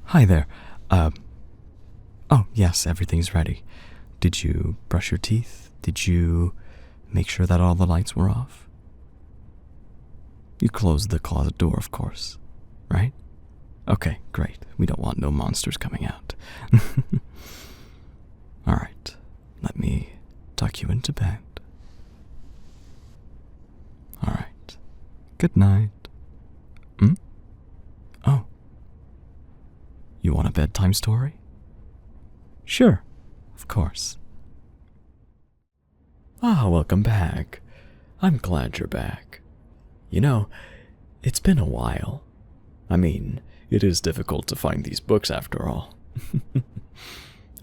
Hi there. Oh, yes, everything's ready. Did you brush your teeth? Did you make sure that all the lights were off? You closed the closet door, of course, right? Okay, great. We don't want no monsters coming out. Alright, let me tuck you into bed. Alright, good night. Oh. You want a bedtime story? Sure, of course. Welcome back. I'm glad you're back. You know, it's been a while. I mean, it is difficult to find these books after all.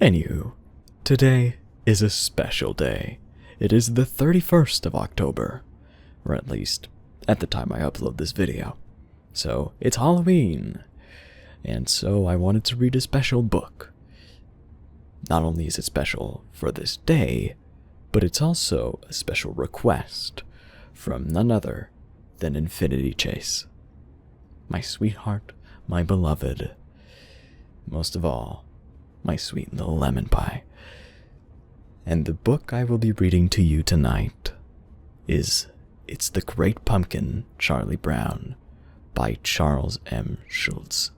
Anywho, today is a special day. It is the 31st of October, or at least at the time I upload this video. So, it's Halloween. And so I wanted to read a special book. Not only is it special for this day, but it's also a special request from none other than Infinity Chase. My sweetheart, my beloved. Most of all, my sweet little lemon pie. And the book I will be reading to you tonight is It's the Great Pumpkin, Charlie Brown, by Charles M. Schulz.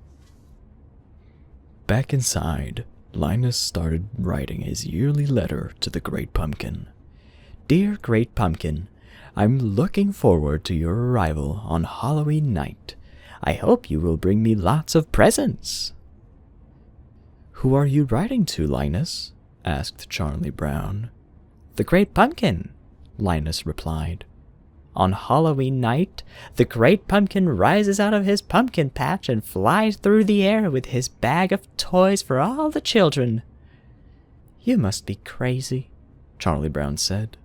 Back inside, Linus started writing his yearly letter to the Great Pumpkin. Dear Great Pumpkin, I'm looking forward to your arrival on Halloween night. I hope you will bring me lots of presents. Who are you writing to, Linus? Asked Charlie Brown. The Great Pumpkin, Linus replied. On Halloween night, the Great Pumpkin rises out of his pumpkin patch and flies through the air with his bag of toys for all the children. You must be crazy, Charlie Brown said.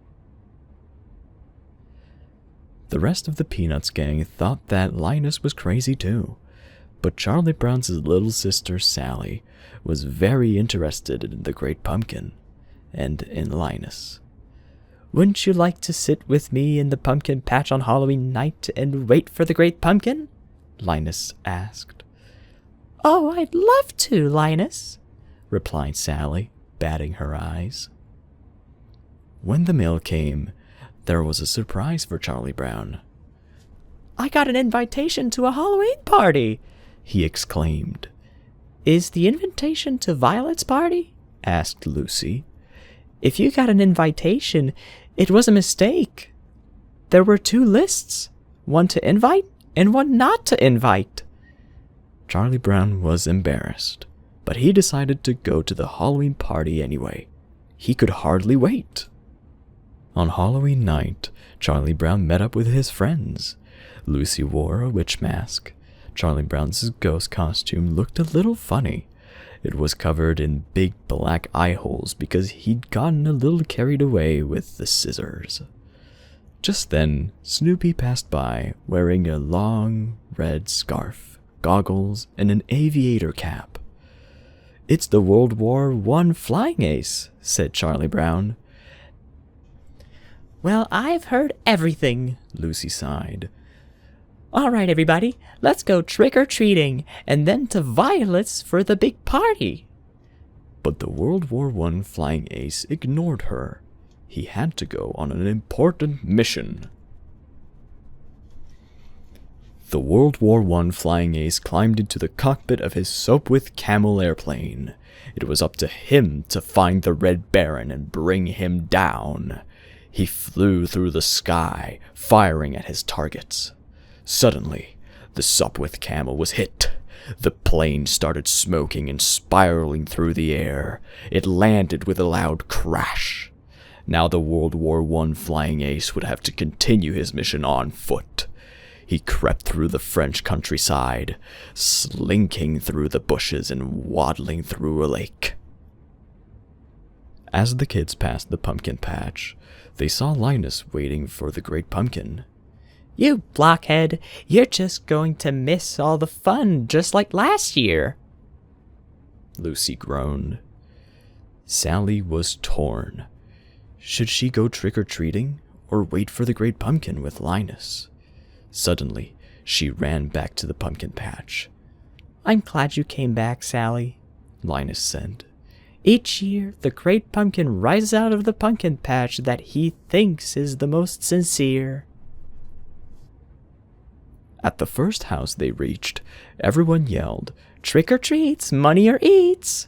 The rest of the Peanuts gang thought that Linus was crazy too, but Charlie Brown's little sister Sally was very interested in the Great Pumpkin and in Linus. Wouldn't you like to sit with me in the pumpkin patch on Halloween night and wait for the Great Pumpkin? Linus asked. Oh, I'd love to, Linus, replied Sally, batting her eyes. When the mail came, there was a surprise for Charlie Brown. I got an invitation to a Halloween party, he exclaimed. Is the invitation to Violet's party? Asked Lucy. If you got an invitation, it was a mistake. There were 2 lists, one to invite and one not to invite. Charlie Brown was embarrassed, but he decided to go to the Halloween party anyway. He could hardly wait. On Halloween night, Charlie Brown met up with his friends. Lucy wore a witch mask. Charlie Brown's ghost costume looked a little funny. It was covered in big black eye holes because he'd gotten a little carried away with the scissors. Just then, Snoopy passed by wearing a long red scarf, goggles, and an aviator cap. It's the World War I flying ace, said Charlie Brown. Well, I've heard everything, Lucy sighed. All right, everybody, let's go trick-or-treating, and then to Violet's for the big party. But the World War I flying ace ignored her. He had to go on an important mission. The World War I flying ace climbed into the cockpit of his Soap with Camel airplane. It was up to him to find the Red Baron and bring him down. He flew through the sky, firing at his targets. Suddenly, the Sopwith Camel was hit. The plane started smoking and spiraling through the air. It landed with a loud crash. Now the World War I flying ace would have to continue his mission on foot. He crept through the French countryside, slinking through the bushes and waddling through a lake. As the kids passed the pumpkin patch, they saw Linus waiting for the Great Pumpkin. You blockhead, you're just going to miss all the fun just like last year, Lucy groaned. Sally was torn. Should she go trick-or-treating or wait for the Great Pumpkin with Linus? Suddenly, she ran back to the pumpkin patch. I'm glad you came back, Sally, Linus said. Each year, the great pumpkin rises out of the pumpkin patch that he thinks is the most sincere. At the first house they reached, everyone yelled, "Trick or treats, money or eats!"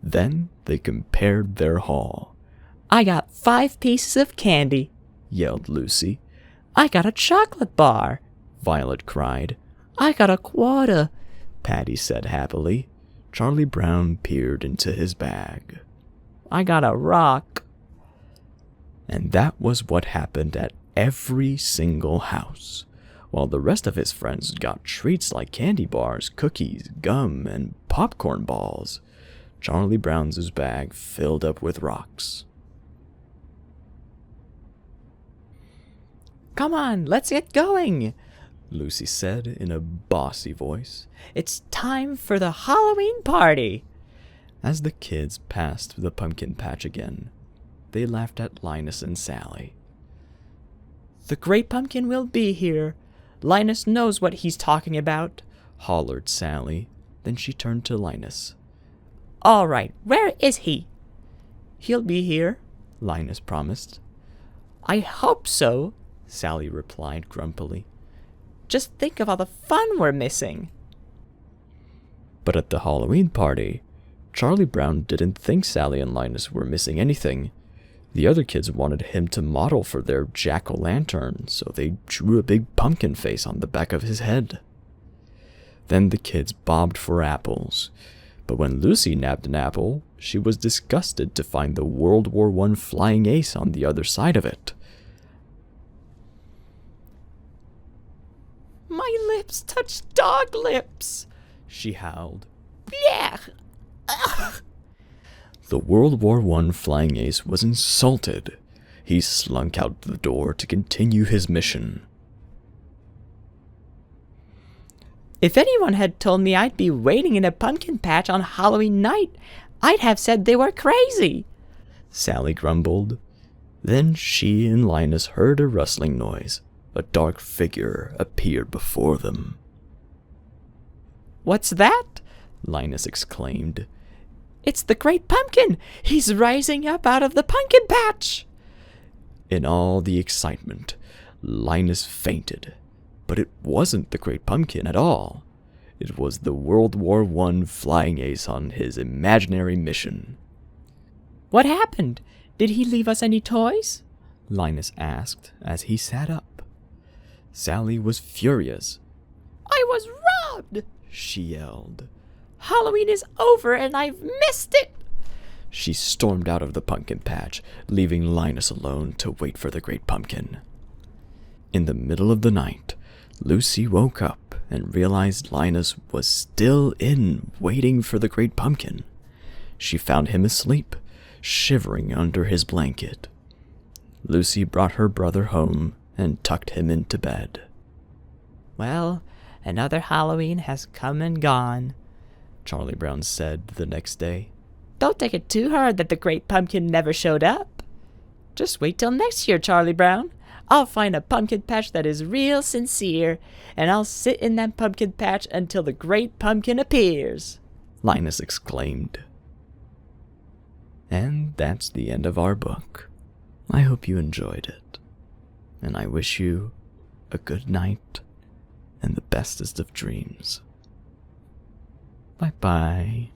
Then they compared their haul. I got 5 pieces of candy, yelled Lucy. I got a chocolate bar, Violet cried. I got a quarter, Patty said happily. Charlie Brown peered into his bag. I got a rock. And that was what happened at every single house. While the rest of his friends got treats like candy bars, cookies, gum, and popcorn balls, Charlie Brown's bag filled up with rocks. Come on, let's get going, Lucy said in a bossy voice. It's time for the Halloween party. As the kids passed the pumpkin patch again, they laughed at Linus and Sally. The great pumpkin will be here. Linus knows what he's talking about, hollered Sally. Then she turned to Linus. All right, where is he? He'll be here, Linus promised. I hope so, Sally replied grumpily. Just think of all the fun we're missing. But at the Halloween party, Charlie Brown didn't think Sally and Linus were missing anything. The other kids wanted him to model for their jack-o'-lantern, so they drew a big pumpkin face on the back of his head. Then the kids bobbed for apples. But when Lucy nabbed an apple, she was disgusted to find the World War I flying ace on the other side of it. My lips touch dog lips, she howled. Blech! Ugh! The World War I flying ace was insulted. He slunk out the door to continue his mission. If anyone had told me I'd be waiting in a pumpkin patch on Halloween night, I'd have said they were crazy, Sally grumbled. Then she and Linus heard a rustling noise. A dark figure appeared before them. What's that? Linus exclaimed. It's the great pumpkin! He's rising up out of the pumpkin patch! In all the excitement, Linus fainted. But it wasn't the great pumpkin at all. It was the World War I flying ace on his imaginary mission. What happened? Did he leave us any toys? Linus asked as he sat up. Sally was furious. I was robbed, she yelled. Halloween is over and I've missed it. She stormed out of the pumpkin patch, leaving Linus alone to wait for the great pumpkin. In the middle of the night, Lucy woke up and realized Linus was still waiting for the great pumpkin. She found him asleep, shivering under his blanket. Lucy brought her brother home and tucked him into bed. Well, another Halloween has come and gone, Charlie Brown said the next day. Don't take it too hard that the great pumpkin never showed up. Just wait till next year, Charlie Brown. I'll find a pumpkin patch that is real sincere, and I'll sit in that pumpkin patch until the great pumpkin appears, Linus exclaimed. And that's the end of our book. I hope you enjoyed it, and I wish you a good night and the bestest of dreams. Bye-bye.